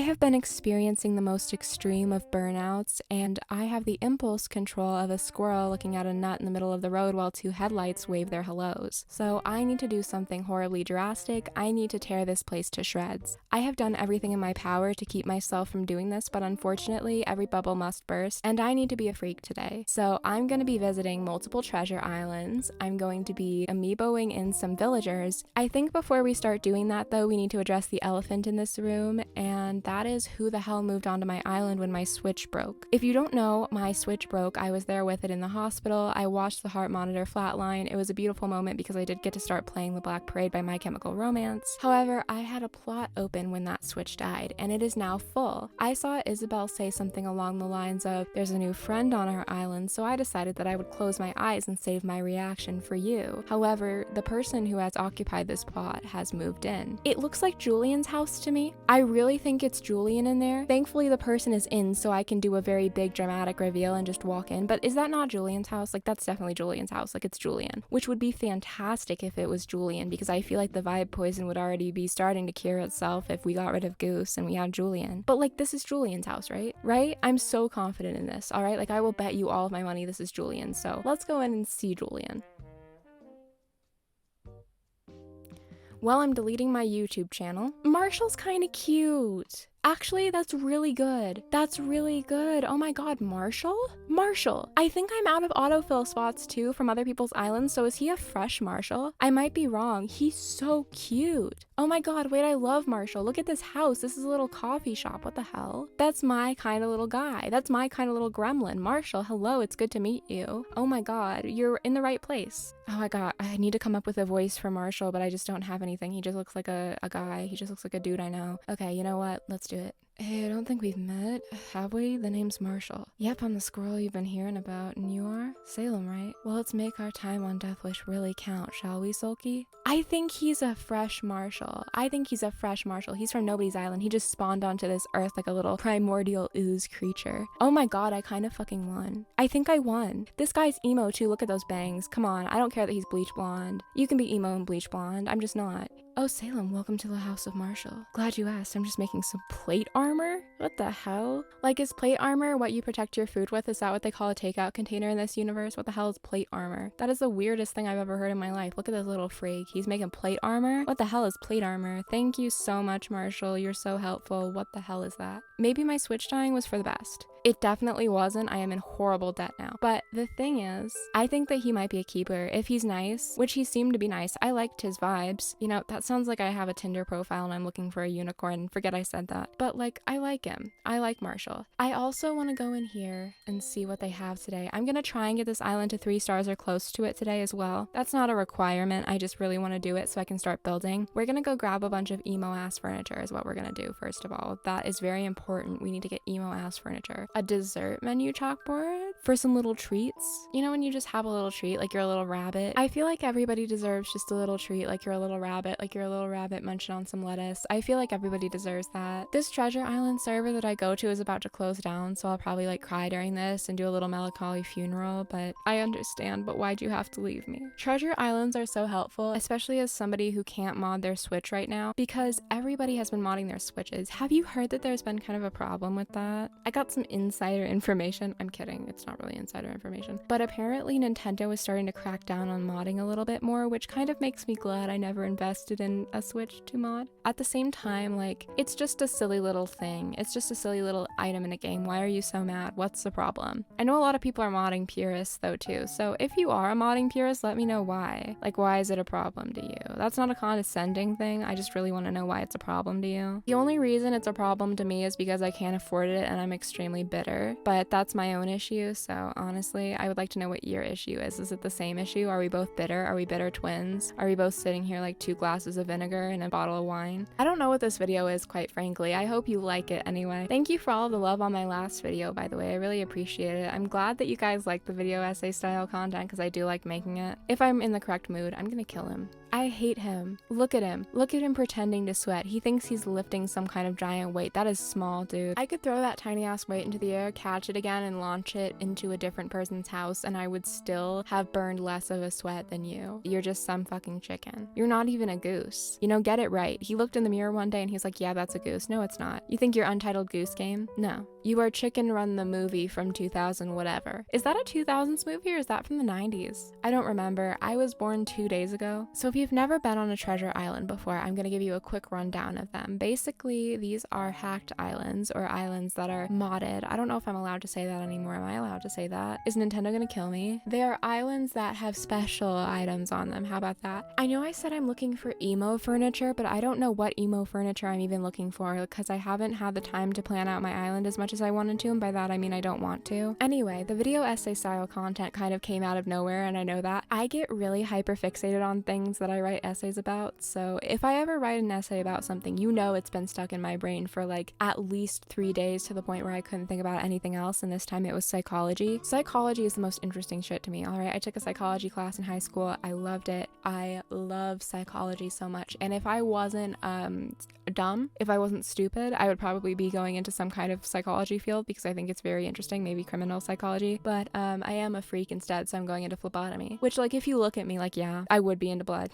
have been experiencing the most extreme of burnouts, and I have the impulse control of a squirrel looking at a nut in the middle of the road while two headlights wave their hellos. So I need to do something horribly drastic. I need to tear this place to shreds. I have done everything in my power to keep myself from doing this, but unfortunately every bubble must burst, and I need to be a freak today. So I'm going to be visiting multiple treasure islands. I'm going to be amiiboing in some villagers. I think before we start doing that though, we need to address the elephant in this room, and that is who the hell moved onto my island when my switch broke. If you don't know, my switch broke. I was there with it in the hospital. I watched the heart monitor flatline. It was a beautiful moment because I did get to start playing The Black Parade by My Chemical Romance. However, I had a plot open when that switch died, and it is now full. I saw Isabel say something along the lines of, "There's a new friend on our island," so I decided that I would close my eyes and save my reaction for you. However, the person who has occupied this plot has moved in. It looks like Julian's house to me. I really think it's Julian in there. Thankfully, the person is in, so I can do a very big dramatic reveal and just walk in. But is that not Julian's house? Like, that's definitely Julian's house. Like, it's Julian. Which would be fantastic if it was Julian, because I feel like the vibe poison would already be starting to cure itself if we got rid of Goose and we had Julian. But like, this is Julian's house, right? Right? I'm so confident in this, alright? Like, I will bet you all of my money this is Julian. So let's go in and see Julian. Well, I'm deleting my YouTube channel. Marshall's kind of cute. Actually, that's really good. That's really good. Oh my god, Marshall? Marshall. I think I'm out of autofill spots too from other people's islands, so is he a fresh Marshall? I might be wrong. He's so cute. Oh my god, wait, I love Marshall. Look at this house. This is a little coffee shop. What the hell? That's my kind of little guy. That's my kind of little gremlin. Marshall, hello, it's good to meet you. Oh my god, you're in the right place. Oh my god, I need to come up with a voice for Marshall, but I just don't have anything. He just looks like a guy. He just looks like a dude I know. Okay, you know what? Let's do it. Hey, I don't think we've met, have we? The name's Marshall. Yep, I'm the squirrel you've been hearing about, and you are? Salem, right? Well, let's make our time on Death Wish really count, shall we, Sulky? I think he's a fresh Marshall. He's from Nobody's Island. He just spawned onto this earth like a little primordial ooze creature. Oh my god, I kind of fucking won. I think I won. This guy's emo too, look at those bangs. Come on, I don't care that he's bleach blonde. You can be emo and bleach blonde, I'm just not. Oh, Salem, welcome to the House of Marshall. Glad you asked. I'm just making some plate armor? What the hell? Like, is plate armor what you protect your food with? Is that what they call a takeout container in this universe? What the hell is plate armor? That is the weirdest thing I've ever heard in my life. Look at this little freak. He's making plate armor? What the hell is plate armor? Thank you so much, Marshall. You're so helpful. What the hell is that? Maybe my switch dying was for the best. It definitely wasn't. I am in horrible debt now. But the thing is, I think that he might be a keeper if he's nice, which he seemed to be nice. I liked his vibes. You know, that sounds like I have a Tinder profile and I'm looking for a unicorn. Forget I said that. But like, I like him. I like Marshall. I also want to go in here and see what they have today. I'm gonna try and get this island to 3 stars or close to it today as well. That's not a requirement. I just really want to do it so I can start building. We're gonna go grab a bunch of emo ass furniture is what we're gonna do first of all. That is very important. We need to get emo ass furniture. A dessert menu chalkboard for some little treats. You know when you just have a little treat, like you're a little rabbit? I feel like everybody deserves just a little treat, like you're a little rabbit, munching on some lettuce. I feel like everybody deserves that. This treasure island server that I go to is about to close down, so I'll probably like cry during this and do a little melancholy funeral, but I understand, but why'd you have to leave me? Treasure islands are so helpful, especially as somebody who can't mod their Switch right now, because everybody has been modding their Switches. Have you heard that there's been kind of a problem with that? I got some insider information. I'm kidding, it's not really insider information. But apparently Nintendo is starting to crack down on modding a little bit more, which kind of makes me glad I never invested in a Switch to mod. At the same time, like, it's just a silly little thing. It's just a silly little item in a game. Why are you so mad? What's the problem? I know a lot of people are modding purists though too, so if you are a modding purist, let me know why. Like, why is it a problem to you? That's not a condescending thing. I just really want to know why it's a problem to you. The only reason it's a problem to me is because I can't afford it and I'm extremely bitter, but that's my own issue. So honestly, I would like to know what your issue is. Is it the same issue? Are we both bitter? Are we bitter twins? Are we both sitting here like 2 glasses of vinegar and a bottle of wine? I don't know what this video is, quite frankly. I hope you like it anyway. Thank you for all the love on my last video, by the way. I really appreciate it. I'm glad that you guys like the video essay style content because I do like making it. If I'm in the correct mood, I'm gonna kill him. I hate him. Look at him. Look at him pretending to sweat. He thinks he's lifting some kind of giant weight. That is small, dude. I could throw that tiny ass weight into the air, catch it again, and launch it into a different person's house, and I would still have burned less of a sweat than you. You're just some fucking chicken. You're not even a goose. You know, get it right. He looked in the mirror one day and he's like, yeah, that's a goose. No, it's not. You think you're Untitled Goose Game? No. You are Chicken Run the movie from 2000 whatever. Is that a 2000s movie or is that from the 90s? I don't remember. I was born 2 days ago. So if you've never been on a treasure island before, I'm gonna give you a quick rundown of them. Basically, these are hacked islands or islands that are modded. I don't know if I'm allowed to say that anymore. Am I allowed to say that? Is Nintendo gonna kill me? They are islands that have special items on them. How about that? I know I said I'm looking for emo furniture, but I don't know what emo furniture I'm even looking for because I haven't had the time to plan out my island as much as I wanted to, and by that I mean I don't want to. Anyway, the video essay style content kind of came out of nowhere, and I know that. I get really hyper fixated on things that I write essays about, so if I ever write an essay about something, you know it's been stuck in my brain for like at least 3 days to the point where I couldn't think about anything else, and this time it was psychology. Psychology is the most interesting shit to me, alright? I took a psychology class in high school. I loved it. I love psychology so much, and if I wasn't dumb, if I wasn't stupid, I would probably be going into some kind of psychology field because I think it's very interesting, maybe criminal psychology, but I am a freak instead, so I'm going into phlebotomy, which, like, if you look at me, like, yeah, I would be into blood.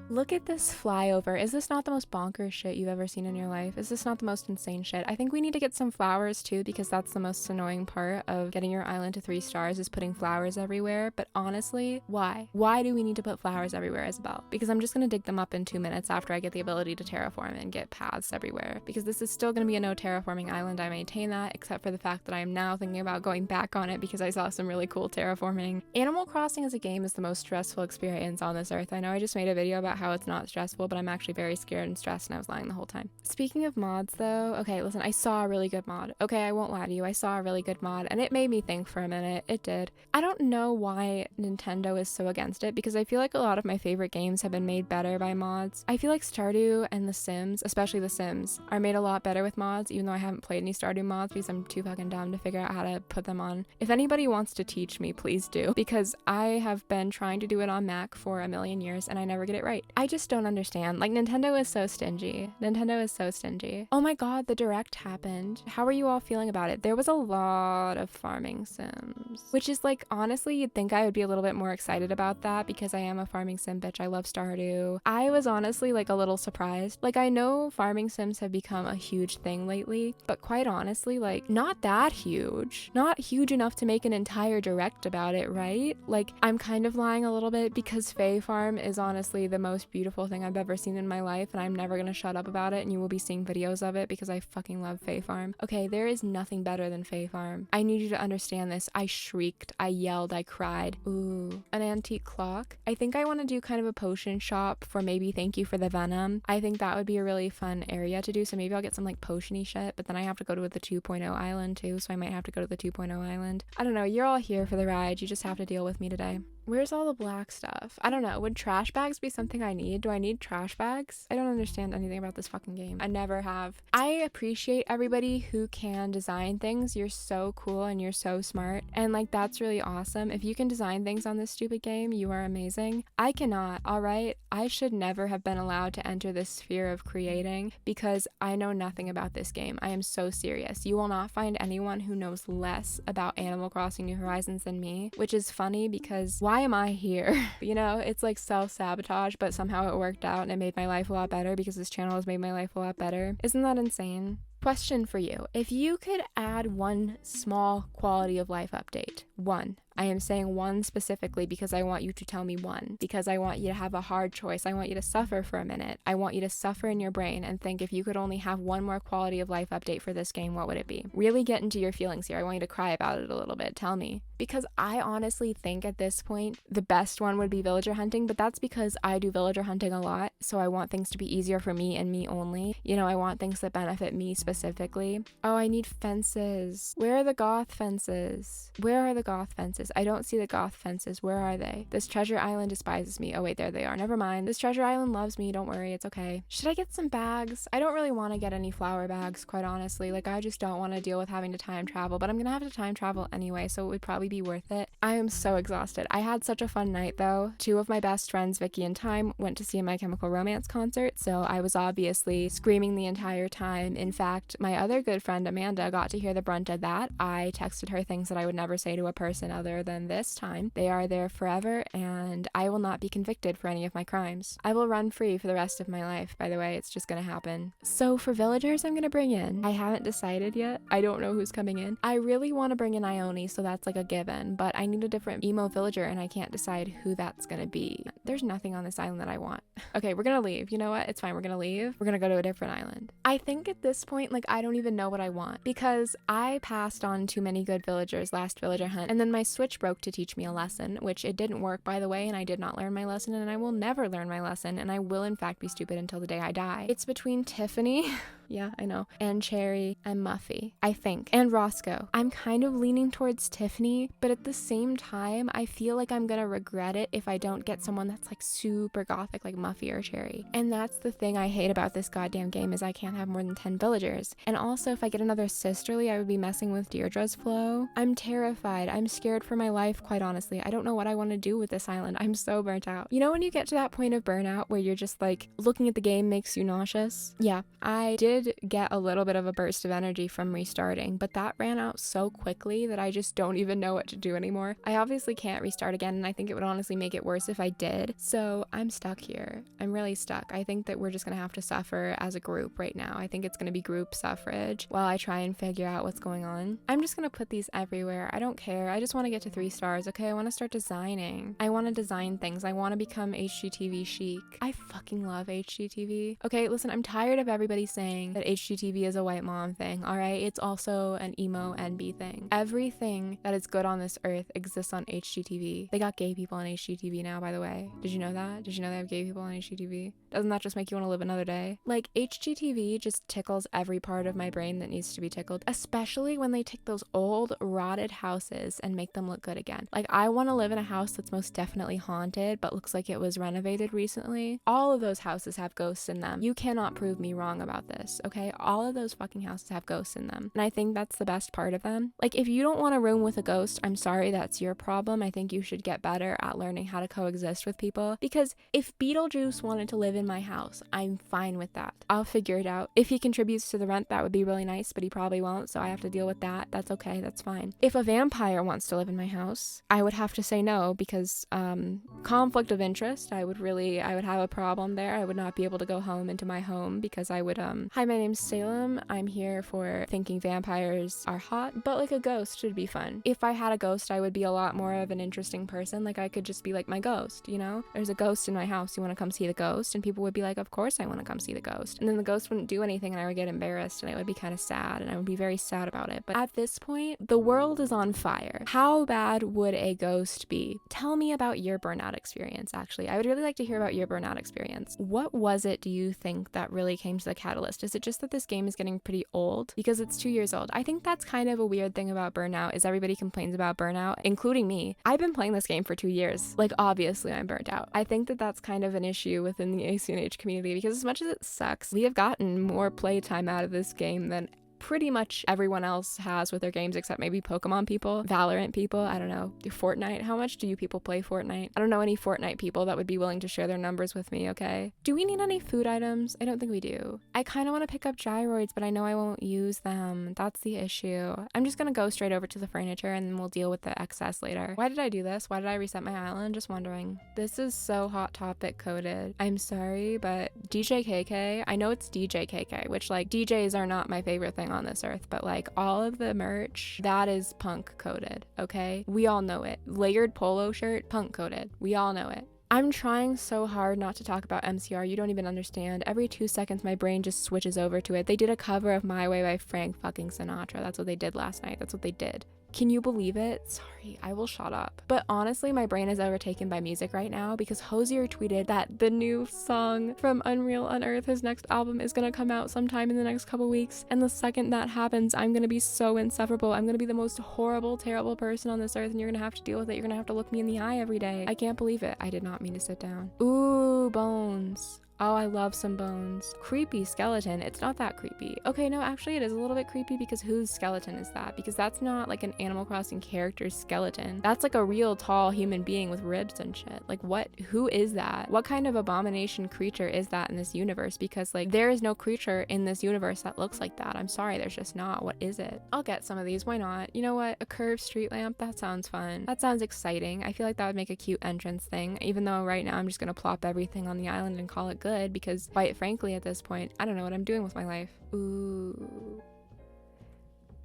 Look at this flyover. Is this not the most bonkers shit you've ever seen in your life? Is this not the most insane shit? I think we need to get some flowers too, because that's the most annoying part of getting your island to 3 stars is putting flowers everywhere. But honestly, why? Why do we need to put flowers everywhere, Isabel? Because I'm just gonna dig them up in 2 minutes after I get the ability to terraform and get paths everywhere. Because this is still gonna be a no terraforming island. I maintain that, except for the fact that I am now thinking about going back on it because I saw some really cool terraforming. Animal Crossing as a game is the most stressful experience on this earth. I know I just made a video about how it's not stressful, but I'm actually very scared and stressed, and I was lying the whole time. Speaking of mods though, okay, listen, I saw a really good mod. Okay, I won't lie to you, I saw a really good mod, and it made me think for a minute. It did. I don't know why Nintendo is so against it, because I feel like a lot of my favorite games have been made better by mods. I feel like Stardew and The Sims, especially The Sims, are made a lot better with mods, even though I haven't played any Stardew mods because I'm too fucking dumb to figure out how to put them on. If anybody wants to teach me, please do, because I have been trying to do it on Mac for a million years and I never get it right. I just don't understand. Like, Nintendo is so stingy. Nintendo is so stingy. Oh my god, the Direct happened. How are you all feeling about it? There was a lot of farming sims, which is like, honestly, you'd think I would be a little bit more excited about that because I am a farming sim bitch. I love Stardew. I was honestly like a little surprised. Like, I know farming sims have become a huge thing lately, but quite honestly, like, not that huge. Not huge enough to make an entire Direct about it, right? Like, I'm kind of lying a little bit because Fae Farm is honestly the most beautiful thing I've ever seen in my life, and I'm never gonna shut up about it, and you will be seeing videos of it because I fucking love Fae Farm. Okay, there is nothing better than Fae Farm. I need you to understand this. I shrieked, I yelled, I cried. Ooh, an antique clock. I think I want to do kind of a potion shop for maybe Thank You for the Venom. I think that would be a really fun area to do, so maybe I'll get some like potion-y shit, but then I have to go to the 2.0 island too, so I might have to go to the 2.0 island. I don't know, you're all here for the ride, you just have to deal with me today. Where's all the black stuff? I don't know. Would trash bags be something I need? Do I need trash bags? I don't understand anything about this fucking game. I never have. I appreciate everybody who can design things. You're so cool and you're so smart. And like, that's really awesome. If you can design things on this stupid game, you are amazing. I cannot, all right? I should never have been allowed to enter this sphere of creating because I know nothing about this game. I am so serious. You will not find anyone who knows less about Animal Crossing New Horizons than me, which is funny because why am I here? You know, it's like self-sabotage, but somehow it worked out and it made my life a lot better because this channel has made my life a lot better. Isn't that insane? Question for you. If you could add one small quality of life update, one. I am saying one specifically because I want you to tell me one, because I want you to have a hard choice. I want you to suffer for a minute. I want you to suffer in your brain and think, if you could only have one more quality of life update for this game, what would it be? Really get into your feelings here. I want you to cry about it a little bit. Tell me. Because I honestly think at this point, the best one would be villager hunting, but that's because I do villager hunting a lot, so I want things to be easier for me and me only. You know, I want things that benefit me specifically. Oh, I need fences. Where are the goth fences? Where are the goth fences? I don't see the goth fences. Where are they? This treasure island despises me. Oh wait, there they are. Never mind. This treasure island loves me. Don't worry, it's okay. Should I get some bags? I don't really want to get any flower bags, quite honestly. Like, I just don't want to deal with having to time travel, but I'm gonna have to time travel anyway, so it would probably be worth it. I am so exhausted. I had such a fun night though. Two of my best friends, Vicky and Time, went to see a My Chemical Romance concert, so I was obviously screaming the entire time. In fact, my other good friend Amanda got to hear the brunt of that. I texted her things that I would never say to a person other than this time. They are there forever, and I will not be convicted for any of my crimes. I will run free for the rest of my life, by the way. It's just gonna happen. So for villagers, I'm gonna bring in. I haven't decided yet. I don't know who's coming in. I really want to bring in Ione, so that's like a given, but I need a different emo villager and I can't decide who that's gonna be. There's nothing on this island that I want. Okay, we're gonna leave. You know what? It's fine. We're gonna leave. We're gonna go to a different island. I think at this point, like, I don't even know what I want because I passed on too many good villagers last villager hunt, and then my Switch broke to teach me a lesson, which it didn't work, by the way, and I did not learn my lesson, and I will never learn my lesson, and I will in fact be stupid until the day I die. It's between Tiffany yeah, I know, and Cherry and Muffy, I think, and Roscoe. I'm kind of leaning towards Tiffany, but at the same time, I feel like I'm gonna regret it if I don't get someone that's like super gothic like Muffy or Cherry. And that's the thing I hate about this goddamn game is I can't have more than 10 villagers. And also, if I get another sisterly, I would be messing with Deirdre's flow. I'm terrified. I'm scared for my life, quite honestly. I don't know what I want to do with this island. I'm so burnt out. You know when you get to that point of burnout where you're just like, looking at the game makes you nauseous? Yeah, I did get a little bit of a burst of energy from restarting, but that ran out so quickly that I just don't even know what to do anymore. I obviously can't restart again, and I think it would honestly make it worse if I did. So I'm stuck here. I'm really stuck. I think that we're just gonna have to suffer as a group right now. I think it's gonna be group suffrage while I try and figure out what's going on. I'm just gonna put these everywhere. I don't care. I just want to get to 3 stars. Okay, I want to start designing. I want to design things. I want to become HGTV chic. I fucking love HGTV. Okay, listen, I'm tired of everybody saying that HGTV is a white mom thing, alright? It's also an emo NB thing. Everything that is good on this earth exists on HGTV. They got gay people on HGTV now, by the way. Did you know that? Did you know they have gay people on HGTV? Doesn't that just make you want to live another day? Like, HGTV just tickles every part of my brain that needs to be tickled, especially when they take those old, rotted houses and make them look good again. Like, I want to live in a house that's most definitely haunted, but looks like it was renovated recently. All of those houses have ghosts in them. You cannot prove me wrong about this, okay? All of those fucking houses have ghosts in them, and I think that's the best part of them. Like, if you don't want a room with a ghost, I'm sorry, that's your problem. I think you should get better at learning how to coexist with people, because if Beetlejuice wanted to live in my house, I'm fine with that. I'll figure it out. If he contributes to the rent, that would be really nice, but he probably won't, so I have to deal with that. That's okay, that's fine. If a vampire wants to live in my house, I would have to say no, because conflict of interest. I would have a problem there. I would not be able to go home into my home because I would hi, my name's Salem. I'm here for thinking vampires are hot, but like a ghost should be fun. If I had a ghost, I would be a lot more of an interesting person. Like, I could just be like my ghost, you know? There's a ghost in my house. You want to come see the ghost? And people would be like, of course I want to come see the ghost. And then the ghost wouldn't do anything, and I would get embarrassed, and I would be kind of sad, and I would be very sad about it. But at this point, the world is on fire. How bad would a ghost be? Tell me about your burnout experience, actually. I would really like to hear about your burnout experience. What was it, do you think, that really came to the catalyst? Is it just that this game is getting pretty old? Because it's 2 years old. I think that's kind of a weird thing about Burnout, is everybody complains about Burnout, including me. I've been playing this game for 2 years. Like, obviously I'm burnt out. I think that that's kind of an issue within the ACNH community, because as much as it sucks, we have gotten more playtime out of this game than pretty much everyone else has with their games, except maybe Pokemon people, Valorant people, I don't know, Fortnite. How much do you people play Fortnite? I don't know any Fortnite people that would be willing to share their numbers with me, okay? Do we need any food items? I don't think we do. I kind of want to pick up gyroids, but I know I won't use them. That's the issue. I'm just gonna go straight over to the furniture and then we'll deal with the excess later. Why did I do this? Why did I reset my island? Just wondering. This is so Hot Topic coded. I'm sorry, but DJ KK, I know it's DJ KK, which, like, DJs are not my favorite thing on this earth, but like all of the merch, that is punk coded, okay? We all know it. Layered polo shirt, punk coded. We all know it. I'm trying so hard not to talk about MCR. You don't even understand. Every 2 seconds, my brain just switches over to it. They did a cover of My Way by Frank fucking Sinatra. That's what they did last night. That's what they did. Can you believe it? Sorry, I will shut up. But honestly, my brain is overtaken by music right now because Hosier tweeted that the new song from Unreal Unearth, his next album, is gonna come out sometime in the next couple weeks. And the second that happens, I'm gonna be so insufferable. I'm gonna be the most horrible, terrible person on this earth, and you're gonna have to deal with it. You're gonna have to look me in the eye every day. I can't believe it. I did not mean to sit down. Ooh, bones. Oh, I love some bones. Creepy skeleton. It's not that creepy. Okay, no, actually it is a little bit creepy because whose skeleton is that? Because that's not like an Animal Crossing character's skeleton. That's like a real tall human being with ribs and shit. Like what? Who is that? What kind of abomination creature is that in this universe? Because like there is no creature in this universe that looks like that. I'm sorry, there's just not. What is it? I'll get some of these. Why not? You know what? A curved street lamp? That sounds fun. That sounds exciting. I feel like that would make a cute entrance thing, even though right now I'm just gonna plop everything on the island and call it good because quite frankly at this point, I don't know what I'm doing with my life. Ooh.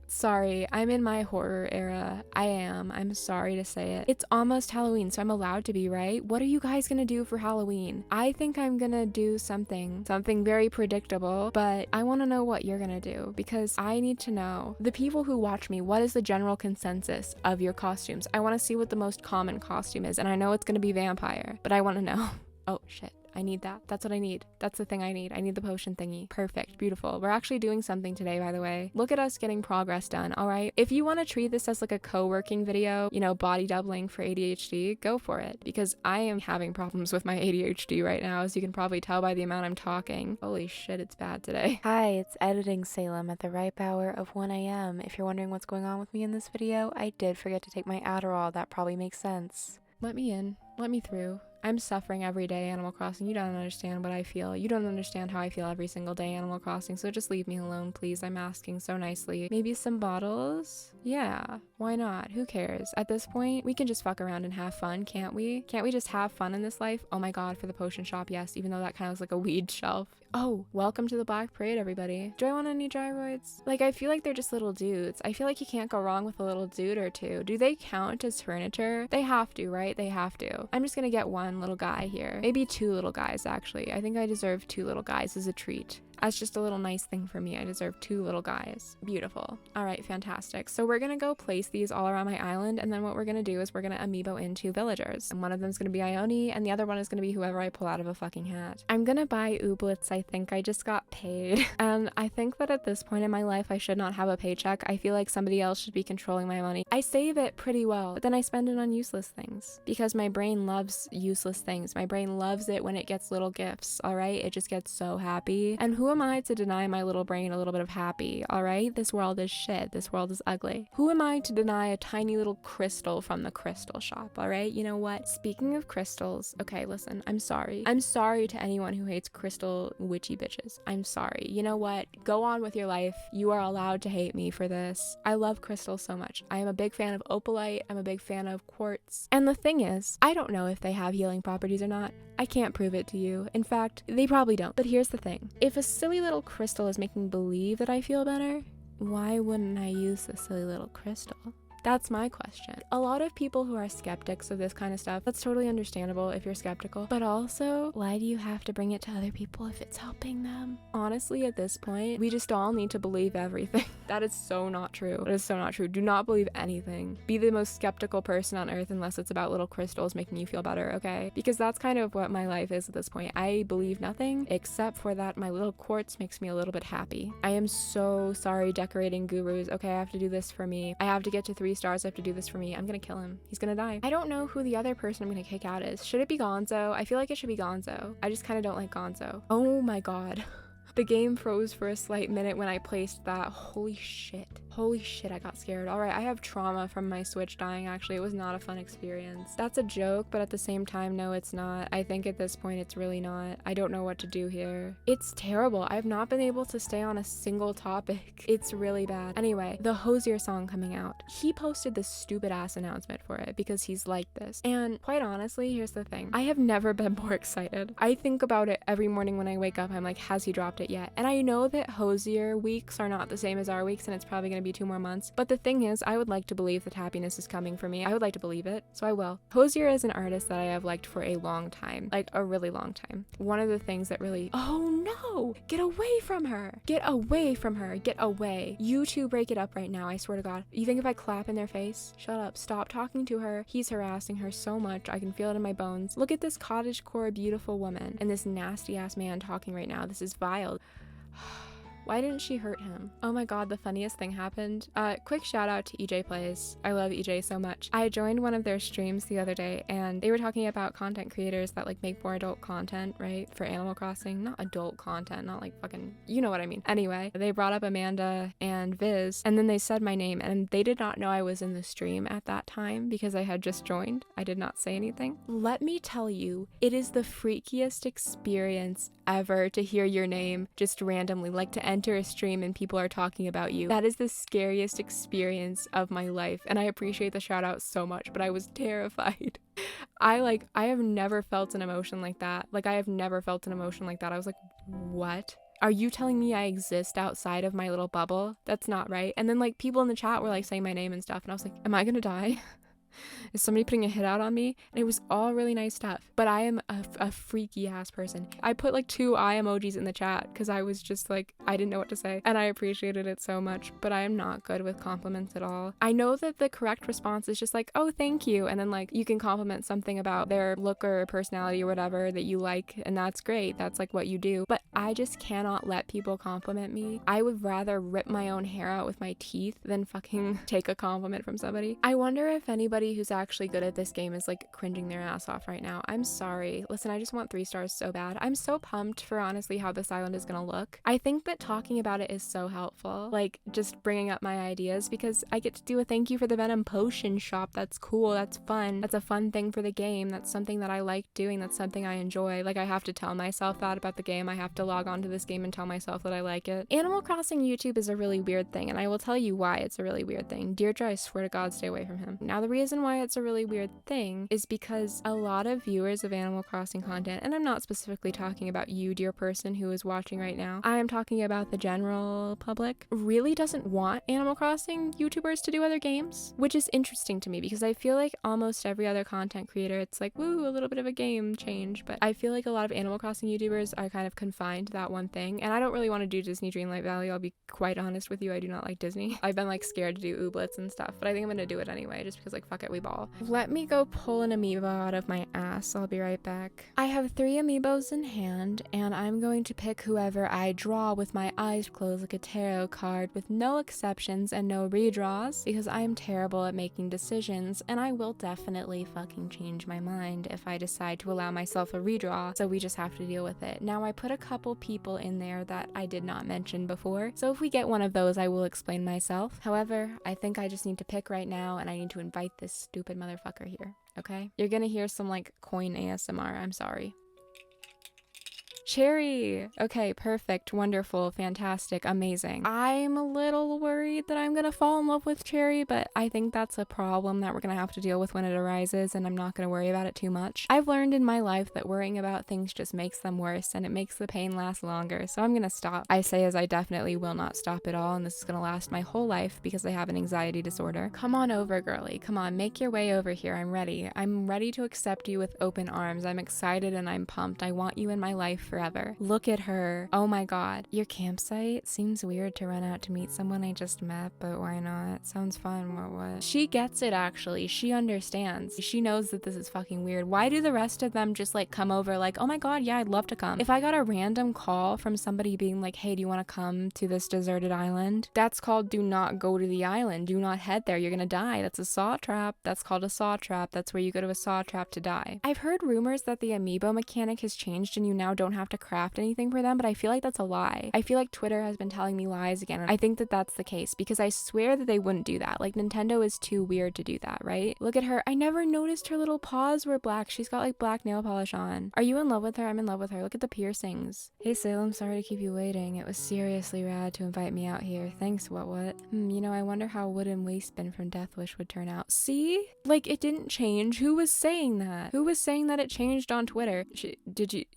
Sorry, I'm in my horror era. I'm sorry to say it. It's almost Halloween, so I'm allowed to be, right? What are you guys gonna do for Halloween? I think I'm gonna do something very predictable, but I wanna know what you're gonna do because I need to know. The people who watch me, what is the general consensus of your costumes? I wanna see what the most common costume is, and I know it's gonna be vampire, but I wanna know. Oh, shit. I need that. That's what I need. That's the thing I need. I need the potion thingy. Perfect. Beautiful. We're actually doing something today, by the way. Look at us getting progress done, all right? If you want to treat this as like a co-working video, you know, body doubling for ADHD, go for it. Because I am having problems with my ADHD right now, as you can probably tell by the amount I'm talking. Holy shit, it's bad today. Hi, it's editing Salem at the ripe hour of 1 a.m. If you're wondering what's going on with me in this video, I did forget to take my Adderall. That probably makes sense. Let me in. Let me through. I'm suffering every day, Animal Crossing. You don't understand what I feel. You don't understand how I feel every single day, Animal Crossing. So just leave me alone, please. I'm asking so nicely. Maybe some bottles? Yeah, why not? Who cares? At this point, we can just fuck around and have fun, can't we? Can't we just have fun in this life? Oh my god, for the potion shop, yes, even though that kind of looks like a weed shelf. Oh, welcome to the Black Parade, everybody. Do I want any gyroids? Like, I feel like they're just little dudes. I feel like you can't go wrong with a little dude or two. Do they count as furniture? They have to, right? They have to. I'm just gonna get one little guy here. Maybe two little guys, actually. I think I deserve two little guys as a treat. As just a little nice thing for me. I deserve two little guys. Beautiful. All right, fantastic. So we're gonna go place these all around my island, and then what we're gonna do is we're gonna amiibo into villagers. And one of them's gonna be Ione, and the other one is gonna be whoever I pull out of a fucking hat. I'm gonna buy ooblets, I think. I just got paid. And I think that at this point in my life, I should not have a paycheck. I feel like somebody else should be controlling my money. I save it pretty well, but then I spend it on useless things. Because my brain loves useless things. My brain loves it when it gets little gifts, all right? It just gets so happy. And who am I to deny my little brain a little bit of happy, all right? This world is shit. This world is ugly. Who am I to deny a tiny little crystal from the crystal shop, all right? You know what? Speaking of crystals, okay, listen, I'm sorry. I'm sorry to anyone who hates crystal witchy bitches. I'm sorry. You know what? Go on with your life. You are allowed to hate me for this. I love crystals so much. I am a big fan of opalite. I'm a big fan of quartz. And the thing is, I don't know if they have healing properties or not. I can't prove it to you. In fact, they probably don't. But here's the thing. If a silly little crystal is making me believe that I feel better, why wouldn't I use the silly little crystal? That's my question. A lot of people who are skeptics of this kind of stuff, that's totally understandable if you're skeptical, but also, why do you have to bring it to other people if it's helping them? Honestly, at this point, we just all need to believe everything. That is so not true. That is so not true. Do not believe anything. Be the most skeptical person on earth unless it's about little crystals making you feel better, okay? Because that's kind of what my life is at this point. I believe nothing except for that my little quartz makes me a little bit happy. I am so sorry, decorating gurus. Okay, I have to do this for me. I have to get to 3 stars. I have to do this for me. I'm gonna kill him. He's gonna die. I don't know who the other person I'm gonna kick out is. Should it be Gonzo? I feel like it should be Gonzo. I just kind of don't like Gonzo. Oh my god. The game froze for a slight minute when I placed that. Holy shit. Holy shit, I got scared. All right, I have trauma from my Switch dying, actually. It was not a fun experience. That's a joke, but at the same time, no, it's not. I think at this point, it's really not. I don't know what to do here. It's terrible. I've not been able to stay on a single topic. It's really bad. Anyway, the Hosier song coming out. He posted this stupid ass announcement for it because he's like this. And quite honestly, here's the thing. I have never been more excited. I think about it every morning when I wake up. I'm like, has he dropped it yet? And I know that Hosier weeks are not the same as our weeks, and it's probably gonna be 2 more months. But the thing is, I would like to believe that happiness is coming for me. I would like to believe it, so I will. Hosier is an artist that I have liked for a long time, like a really long time. One of the things that really, oh no, get away from her. Get away from her. Get away. You two break it up right now, I swear to God. You think if I clap in their face? Shut up. Stop talking to her. He's harassing her so much. I can feel it in my bones. Look at this cottagecore beautiful woman and this nasty ass man talking right now. This is vile. Why didn't she hurt him? Oh my god, the funniest thing happened. Quick shout out to EJ Plays. I love EJ so much. I joined one of their streams the other day and they were talking about content creators that like make more adult content, right? For Animal Crossing. Not adult content, not like fucking, you know what I mean. Anyway, they brought up Amanda and Viz and then they said my name and they did not know I was in the stream at that time because I had just joined. I did not say anything. Let me tell you, it is the freakiest experience ever to hear your name just randomly, like to enter a stream and people are talking about you. That is the scariest experience of my life and I appreciate the shout out so much, but I was terrified. I have never felt an emotion like that. Like I have never felt an emotion like that. I was like, what? Are you telling me I exist outside of my little bubble? That's not right. And then like people in the chat were like saying my name and stuff and I was like, am I gonna die? Is somebody putting a hit out on me? And it was all really nice stuff. But I am a freaky ass person. I put like 2 eye emojis in the chat because I was just like, I didn't know what to say. And I appreciated it so much. But I am not good with compliments at all. I know that the correct response is just like, oh, thank you. And then like you can compliment something about their look or personality or whatever that you like. And that's great. That's like what you do. But I just cannot let people compliment me. I would rather rip my own hair out with my teeth than fucking take a compliment from somebody. I wonder if anybody who's actually good at this game is like cringing their ass off right now. I'm sorry. Listen, I just want 3 stars so bad. I'm so pumped for honestly how this island is gonna look. I think that talking about it is so helpful, like just bringing up my ideas because I get to do a thank you for the Venom potion shop. That's cool. That's fun. That's a fun thing for the game. That's something that I like doing. That's something I enjoy. Like I have to tell myself that about the game. I have to log on to this game and tell myself that I like it. Animal Crossing YouTube is a really weird thing and I will tell you why it's a really weird thing. Deirdre, I swear to God, stay away from him. Now the reason why it's a really weird thing is because a lot of viewers of Animal Crossing content, and I'm not specifically talking about you, dear person who is watching right now, I am talking about the general public, really doesn't want Animal Crossing YouTubers to do other games, which is interesting to me because I feel like almost every other content creator, it's like, woo, a little bit of a game change, but I feel like a lot of Animal Crossing YouTubers are kind of confined to that one thing, and I don't really want to do Disney Dreamlight Valley, I'll be quite honest with you, I do not like Disney. I've been like scared to do Ooblets and stuff, but I think I'm gonna do it anyway, just because like, fuck it, we ball. Let me go pull an amiibo out of my ass. I'll be right back. I have 3 amiibos in hand, and I'm going to pick whoever I draw with my eyes closed like a tarot card with no exceptions and no redraws because I am terrible at making decisions, and I will definitely fucking change my mind if I decide to allow myself a redraw, so we just have to deal with it. Now, I put a couple people in there that I did not mention before, so if we get one of those, I will explain myself. However, I think I just need to pick right now, and I need to invite this stupid motherfucker here, okay? You're gonna hear some like coin ASMR, I'm sorry. Cherry! Okay, perfect, wonderful, fantastic, amazing. I'm a little worried that I'm gonna fall in love with Cherry, but I think that's a problem that we're gonna have to deal with when it arises, and I'm not gonna worry about it too much. I've learned in my life that worrying about things just makes them worse, and it makes the pain last longer, so I'm gonna stop. I say as I definitely will not stop at all, and this is gonna last my whole life because I have an anxiety disorder. Come on over, girly. Come on, make your way over here. I'm ready. I'm ready to accept you with open arms. I'm excited and I'm pumped. I want you in my life forever. Look at her. Oh my god. Your campsite? Seems weird to run out to meet someone I just met, but why not? Sounds fun. What? She gets it, actually. She understands. She knows that this is fucking weird. Why do the rest of them just like come over like, oh my god, yeah, I'd love to come. If I got a random call from somebody being like, hey, do you want to come to this deserted island? That's called do not go to the island. Do not head there. You're gonna die. That's a saw trap. That's called a saw trap. That's where you go to a saw trap to die. I've heard rumors that the amiibo mechanic has changed and you now don't have to craft anything for them, but I feel like that's a lie. I feel like Twitter has been telling me lies again, and I think that that's the case because I swear that they wouldn't do that. Like, Nintendo is too weird to do that, right? Look at her. I never noticed her little paws were black. She's got like black nail polish on. Are you in love with her? I'm in love with her. Look at the piercings. Hey Salem, sorry to keep you waiting. It was seriously rad to invite me out here. Thanks, what? You know, I wonder how Wooden Waistbin from Death Wish would turn out. See? Like, it didn't change. Who was saying that? Who was saying that it changed on Twitter?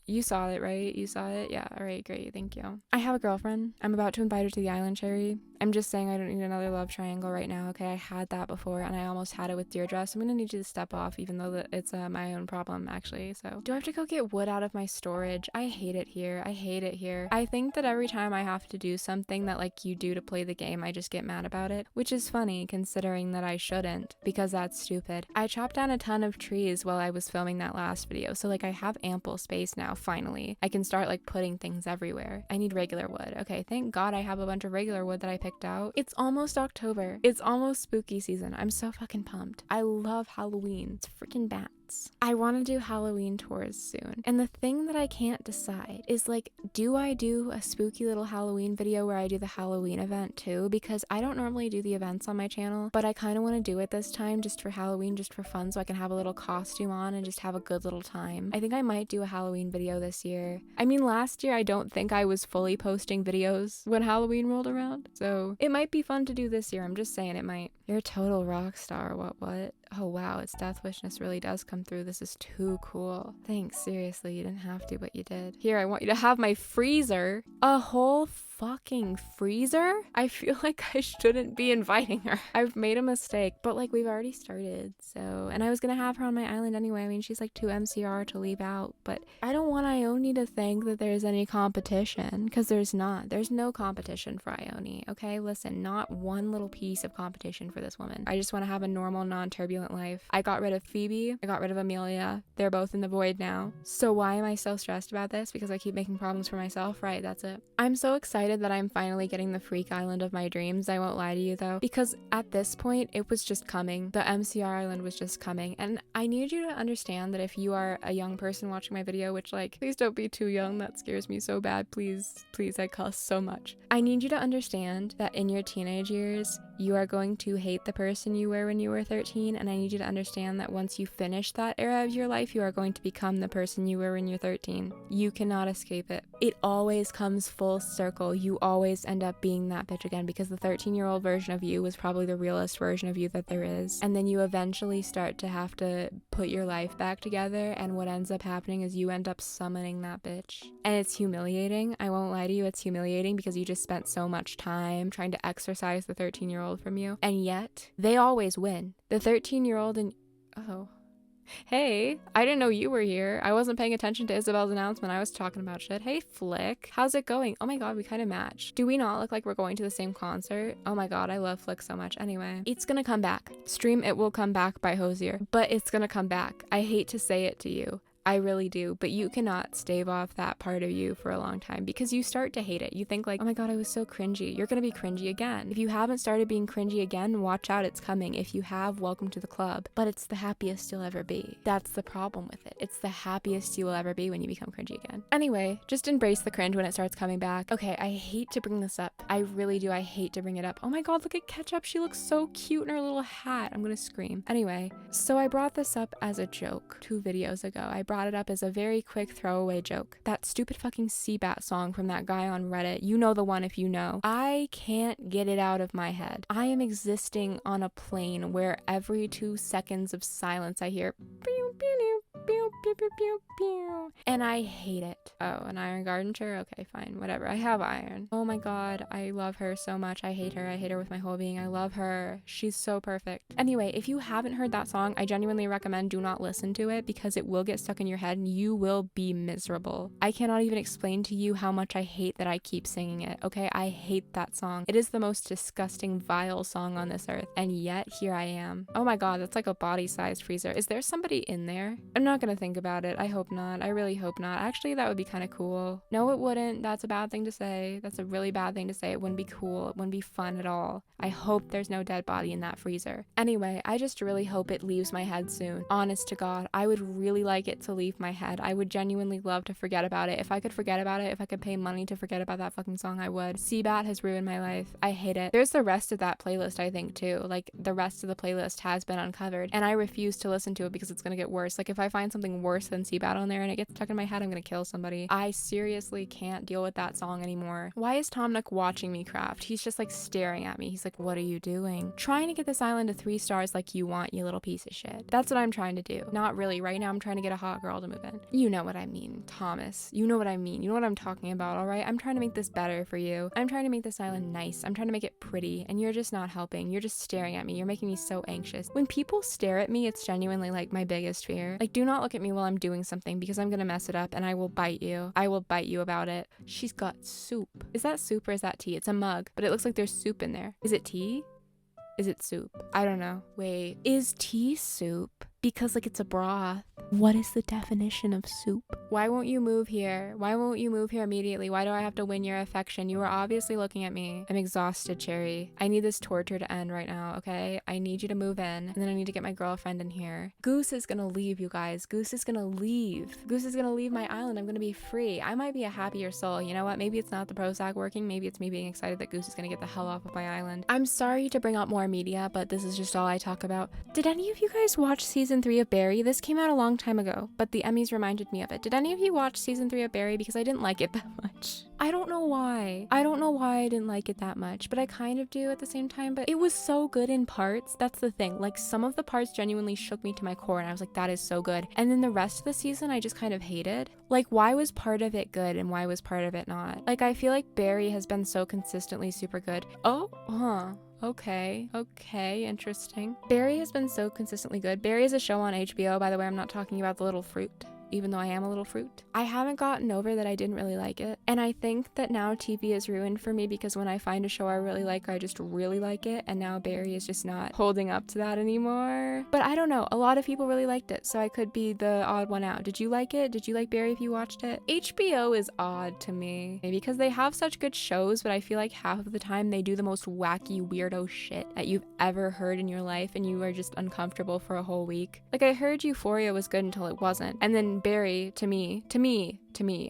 You saw it, right? You saw it? Yeah, alright, great, thank you. I have a girlfriend. I'm about to invite her to the island, Cherry. I'm just saying I don't need another love triangle right now, okay? I had that before and I almost had it with Deirdre, so I'm gonna need you to step off, even though it's my own problem, actually. So do I have to go get wood out of my storage? I hate it here. I hate it here. I think that every time I have to do something that like you do to play the game, I just get mad about it, which is funny considering that I shouldn't, because that's stupid. I chopped down a ton of trees while I was filming that last video, so like I have ample space now, finally. I can start like putting things everywhere. I need regular wood. Okay, thank God I have a bunch of regular wood that I picked out. It's almost October. It's almost spooky season. I'm so fucking pumped. I love Halloween. It's freaking bats. I want to do Halloween tours soon. And the thing that I can't decide is like, do I do a spooky little Halloween video where I do the Halloween event too? Because I don't normally do the events on my channel, but I kind of want to do it this time just for Halloween, just for fun, so I can have a little costume on and just have a good little time. I think I might do a Halloween video this year. I mean, last year I don't think I was fully posting videos when Halloween rolled around, so it might be fun to do this year. I'm just saying it might. You're a total rock star. What? Oh wow, its death wishness really does come through. This is too cool. Thanks, seriously, you didn't have to, but you did. Here, I want you to have my freezer. A whole fucking freezer? I feel like I shouldn't be inviting her. I've made a mistake, but like we've already started, so. And I was gonna have her on my island anyway. I mean, she's like too MCR to leave out, but I don't want Ione to think that there's any competition, because there's not. There's no competition for Ione, okay? Listen, not one little piece of competition for this woman. I just want to have a normal, non-turbulent life. I got rid of Phoebe. I got rid of Amelia. They're both in the void now. So why am I so stressed about this? Because I keep making problems for myself? Right, that's it. I'm so excited that I'm finally getting the freak island of my dreams. I won't lie to you though, because at this point it was just coming. The MCR island was just coming, and I need you to understand that if you are a young person watching my video, which like, please don't be too young, that scares me so bad, please, I cuss so much. I need you to understand that in your teenage years, you are going to hate the person you were when you were 13, and I need you to understand that once you finish that era of your life, you are going to become the person you were when you're 13. You cannot escape it. It always comes full circle. You always end up being that bitch again, because the 13-year-old version of you was probably the realest version of you that there is. And then you eventually start to have to put your life back together, and what ends up happening is you end up summoning that bitch. And it's humiliating. I won't lie to you, it's humiliating, because you just spent so much time trying to exorcise the 13-year-old from you, and yet they always win. The 13-year-old and oh, hey, I didn't know you were here. I wasn't paying attention to Isabel's announcement. I was talking about shit. Hey, Flick, how's it going? Oh my god, we kind of match. Do we not look like we're going to the same concert? Oh my god, I love Flick so much. Anyway, it's gonna come back. Stream It Will Come Back by Hosier, but it's gonna come back. I hate to say it to you. I really do, but you cannot stave off that part of you for a long time, because you start to hate it. You think like, oh my god, I was so cringy. You're gonna be cringy again. If you haven't started being cringy again, watch out, it's coming. If you have, welcome to the club. But it's the happiest you'll ever be. That's the problem with it. It's the happiest you will ever be when you become cringy again. Anyway, just embrace the cringe when it starts coming back. Okay, I hate to bring this up. I really do. I hate to bring it up. Oh my god, look at Ketchup. She looks so cute in her little hat. I'm gonna scream. Anyway, so I brought this up as a joke 2 videos ago. I brought it up as a very quick throwaway joke. That stupid fucking Seabat song from that guy on Reddit. You know the one if you know. I can't get it out of my head. I am existing on a plane where every 2 seconds of silence I hear pew, pew, pew, pew, pew, pew, pew, pew, and I hate it. Oh, an Iron Garden chair? Okay, fine, whatever. I have iron. Oh my god, I love her so much. I hate her. I hate her with my whole being. I love her. She's so perfect. Anyway, if you haven't heard that song, I genuinely recommend do not listen to it, because it will get stuck in your head and you will be miserable. I cannot even explain to you how much I hate that I keep singing it, okay? I hate that song. It is the most disgusting, vile song on this earth, and yet here I am. Oh my god, that's like a body-sized freezer. Is there somebody in there? I'm not gonna think about it. I hope not. I really hope not. Actually, that would be kind of cool. No, it wouldn't. That's a bad thing to say. That's a really bad thing to say. It wouldn't be cool. It wouldn't be fun at all. I hope there's no dead body in that freezer. Anyway, I just really hope it leaves my head soon. Honest to God, I would really like it to leave my head. I would genuinely love to forget about it. If I could forget about it, if I could pay money to forget about that fucking song, I would. Seabat has ruined my life. I hate it. There's the rest of that playlist, I think, too. Like, the rest of the playlist has been uncovered, and I refuse to listen to it because it's gonna get worse. Like, if I find find something worse than Sea Battle in there and it gets stuck in my head, I'm gonna kill somebody. I seriously can't deal with that song anymore. Why is Tom Nook watching me craft? He's just like staring at me. He's like, what are you doing? Trying to get this island to 3 stars like you want, you little piece of shit. That's what I'm trying to do. Not really. Right now I'm trying to get a hot girl to move in. You know what I mean, Thomas. You know what I mean. You know what I'm talking about, all right? I'm trying to make this better for you. I'm trying to make this island nice. I'm trying to make it pretty, and you're just not helping. You're just staring at me. You're making me so anxious. When people stare at me, it's genuinely like my biggest fear. Like, do not look at me while I'm doing something because I'm gonna mess it up and I will bite you. I will bite you about it. She's got soup. Is that soup or is that tea? It's a mug, but it looks like there's soup in there. Is it tea? Is it soup? I don't know. Wait, is tea soup? Because like it's a broth. What is the definition of soup? Why won't you move here? Why won't you move here immediately? Why do I have to win your affection? You are obviously looking at me. I'm exhausted, Cherry. I need this torture to end right now, okay? I need you to move in, and then I need to get my girlfriend in here. Goose is gonna leave, you guys. Goose is gonna leave. Goose is gonna leave my island. I'm gonna be free. I might be a happier soul. You know what? Maybe it's not the Prozac working. Maybe it's me being excited that Goose is gonna get the hell off of my island. I'm sorry to bring up more media, but this is just all I talk about. Did any of you guys watch season 3 of Barry? This came out a long time ago, but the Emmys reminded me of it. Did any of you watch season 3 of Barry? Because I didn't like it that much. I don't know why. I don't know why I didn't like it that much, but I kind of do at the same time. But it was so good in parts. That's the thing. Like, some of the parts genuinely shook me to my core, and I was like, that is so good. And then the rest of the season, I just kind of hated. Like, why was part of it good and why was part of it not? Like, I feel like Barry has been so consistently super good. Okay, interesting. Barry has been so consistently good. Barry is a show on HBO, by the way. I'm not talking about the little fruit, even though I am a little fruit. I haven't gotten over that I didn't really like it. And I think that now TV is ruined for me because when I find a show I really like, I just really like it. And now Barry is just not holding up to that anymore. But I don't know. A lot of people really liked it, so I could be the odd one out. Did you like it? Did you like Barry if you watched it? HBO is odd to me because they have such good shows, but I feel like half of the time they do the most wacky, weirdo shit that you've ever heard in your life, and you are just uncomfortable for a whole week. Like, I heard Euphoria was good until it wasn't. And then Barry, to me,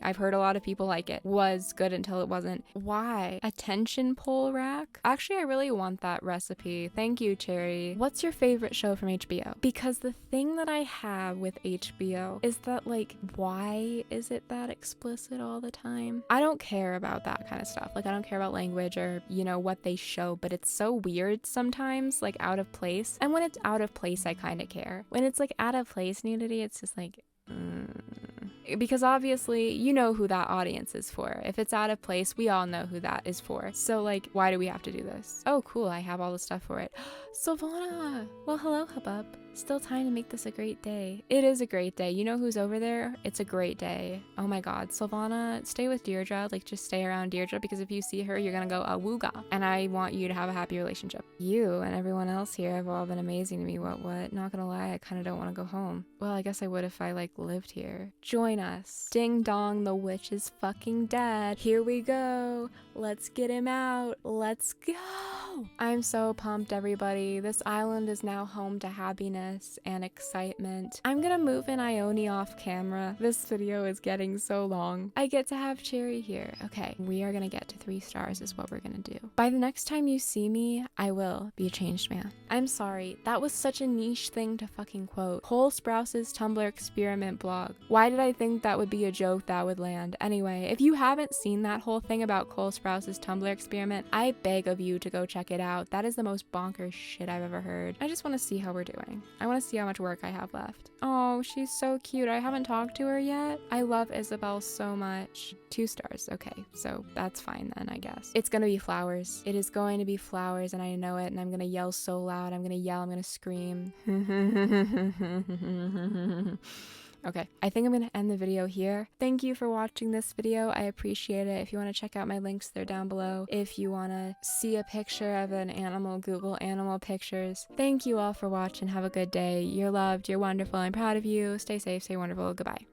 I've heard a lot of people like it, was good until it wasn't. Why? Attention pole rack? Actually, I really want that recipe. Thank you, Cherry. What's your favorite show from HBO? Because the thing that I have with HBO is that, like, why is it that explicit all the time? I don't care about that kind of stuff. Like, I don't care about language or, you know, what they show, but it's so weird sometimes, like, out of place. And when it's out of place, I kind of care. When it's, like, out of place nudity, it's just like, because obviously you know who that audience is for. If it's out of place, we all know who that is for. So, like, why do we have to do this? Oh, cool, I have all the stuff for it. Silvana! Well, hello, hubbub. Still time to make this a great day. It is a great day. You know who's over there? It's a great day. Oh my god, Silvana, stay with Deirdre. Like, just stay around Deirdre, because if you see her, you're gonna go awooga. And I want you to have a happy relationship. You and everyone else here have all been amazing to me. What? Not gonna lie, I kind of don't want to go home. Well, I guess I would if I, like, lived here. Join us. Ding dong, the witch is fucking dead. Here we go. Let's get him out. Let's go. I'm so pumped, everybody. This island is now home to happiness and excitement. I'm gonna move in Ione off camera. This video is getting so long. I get to have Cherry here. Okay, we are gonna get to 3 stars is what we're gonna do. By the next time you see me, I will be a changed man. I'm sorry, that was such a niche thing to fucking quote. Cole Sprouse's Tumblr experiment blog. Why did I think that would be a joke that would land? Anyway, if you haven't seen that whole thing about Cole Sprouse's Tumblr experiment, I beg of you to go check it out. That is the most bonkers shit I've ever heard. I just want to see how we're doing. I want to see how much work I have left. Oh, she's so cute. I haven't talked to her yet. I love Isabel so much. 2 stars. Okay, so that's fine then, I guess. It's gonna be flowers. It is going to be flowers, and I know it, and I'm gonna yell so loud. I'm gonna yell. I'm gonna scream. Okay, I think I'm gonna end the video here. Thank you for watching this video. I appreciate it. If you want to check out my links, they're down below. If you want to see a picture of an animal, Google animal pictures. Thank you all for watching. Have a good day. You're loved. You're wonderful. I'm proud of you. Stay safe. Stay wonderful. Goodbye.